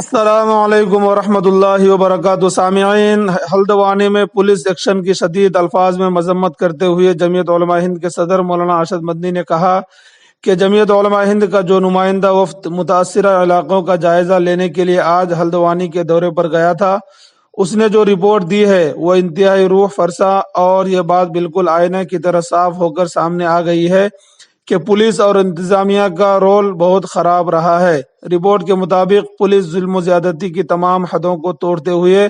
السلام علیکم ورحمۃ اللہ وبرکاتہ۔ سامعین، ہلدوانی میں پولیس ایکشن کی شدید الفاظ میں مذمت کرتے ہوئے جمعیت علماء ہند کے صدر مولانا ارشد مدنی نے کہا کہ جمعیت علماء ہند کا جو نمائندہ وفد متاثرہ علاقوں کا جائزہ لینے کے لیے آج ہلدوانی کے دورے پر گیا تھا، اس نے جو رپورٹ دی ہے وہ انتہائی روح فرسا، اور یہ بات بالکل آئینے کی طرح صاف ہو کر سامنے آ گئی ہے کہ پولیس اور انتظامیہ کا رول بہت خراب رہا ہے۔ رپورٹ کے مطابق پولیس ظلم و زیادتی کی تمام حدوں کو توڑتے ہوئے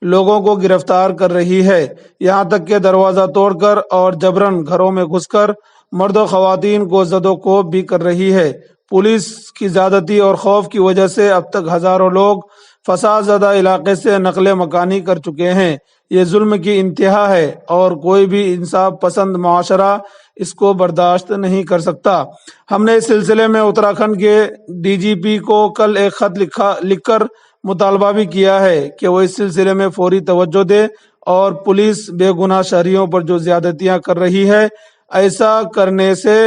لوگوں کو گرفتار کر رہی ہے، یہاں تک کہ دروازہ توڑ کر اور جبراً گھروں میں گھس کر مرد و خواتین کو زد و کوب بھی کر رہی ہے۔ پولیس کی زیادتی اور خوف کی وجہ سے اب تک ہزاروں لوگ فساد زدہ علاقے سے نقل مکانی کر چکے ہیں۔ یہ ظلم کی انتہا ہے اور کوئی بھی انصاف پسند معاشرہ اس کو برداشت نہیں کر سکتا۔ ہم نے اس سلسلے میں اتراکھنڈ کے ڈی جی پی کو کل ایک خط لکھ کر مطالبہ بھی کیا ہے کہ وہ اس سلسلے میں فوری توجہ دے اور پولیس بے گناہ شہریوں پر جو زیادتیاں کر رہی ہے، ایسا کرنے سے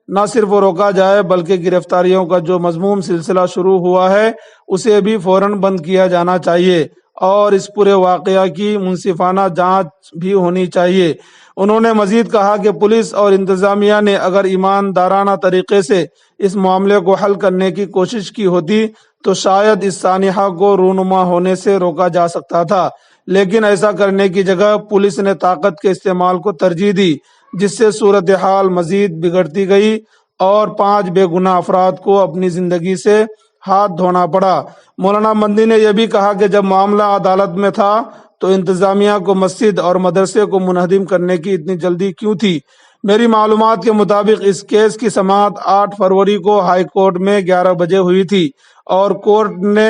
نہ صرف روکا جائے بلکہ گرفتاریوں کا جو مذموم سلسلہ شروع ہوا ہے اسے بھی فوراً بند کیا جانا چاہیے اور اس پورے واقعہ کی منصفانہ جانچ بھی ہونی چاہیے۔ انہوں نے مزید کہا کہ پولیس اور انتظامیہ نے اگر ایماندارانہ طریقے سے اس معاملے کو حل کرنے کی کوشش کی ہوتی تو شاید اس سانحہ کو رونما ہونے سے روکا جا سکتا تھا، لیکن ایسا کرنے کی جگہ پولیس نے طاقت کے استعمال کو ترجیح دی، جس سے صورتحال مزید بگڑتی گئی اور 5 بے گناہ افراد کو اپنی زندگی سے ہاتھ دھونا پڑا۔ مولانا مدنی نے یہ بھی کہا کہ جب معاملہ عدالت میں تھا تو انتظامیہ کو مسجد اور مدرسے کو منہدم کرنے کی اتنی جلدی کیوں تھی؟ میری معلومات کے مطابق اس کیس کی سماعت 8 فروری کو ہائی کورٹ میں 11 بجے ہوئی تھی اور کورٹ نے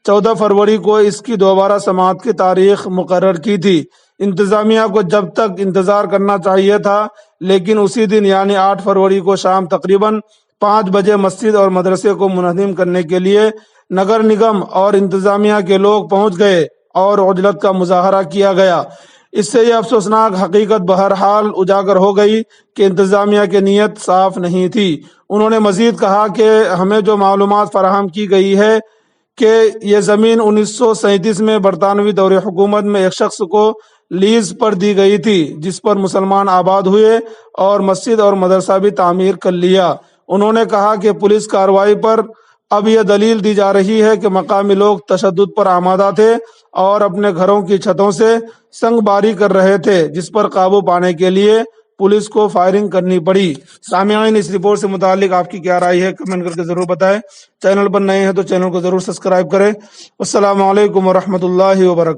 14 فروری کو اس کی دوبارہ سماعت کی تاریخ مقرر کی تھی۔ انتظامیہ کو جب تک انتظار کرنا چاہیے تھا، لیکن اسی دن یعنی 8 فروری کو شام تقریباً 5 بجے مسجد اور مدرسے کو منہدم کرنے کے لیے نگر نگم اور انتظامیہ کے لوگ پہنچ گئے اور عجلت کا مظاہرہ کیا گیا۔ اس سے یہ افسوسناک حقیقت بہرحال اجاگر ہو گئی کہ انتظامیہ کی نیت صاف نہیں تھی۔ انہوں نے مزید کہا کہ ہمیں جو معلومات فراہم کی گئی ہے کہ یہ زمین 1937 میں برطانوی دور حکومت میں ایک شخص کو لیز پر دی گئی تھی، جس پر مسلمان آباد ہوئے اور مسجد اور مدرسہ بھی تعمیر کر لیا۔ انہوں نے کہا کہ پولیس کارروائی پر اب یہ دلیل دی جا رہی ہے کہ مقامی لوگ تشدد پر آمادہ تھے اور اپنے گھروں کی چھتوں سے سنگ باری کر رہے تھے، جس پر قابو پانے کے لیے پولیس کو فائرنگ کرنی پڑی۔ سامعین، اس رپورٹ سے متعلق آپ کی کیا رائے ہے؟ کمنٹ کر کے ضرور بتائیں۔ چینل پر نئے ہیں تو چینل کو ضرور سبسکرائب کریں۔ السلام علیکم ورحمۃ اللہ وبرکاتہ۔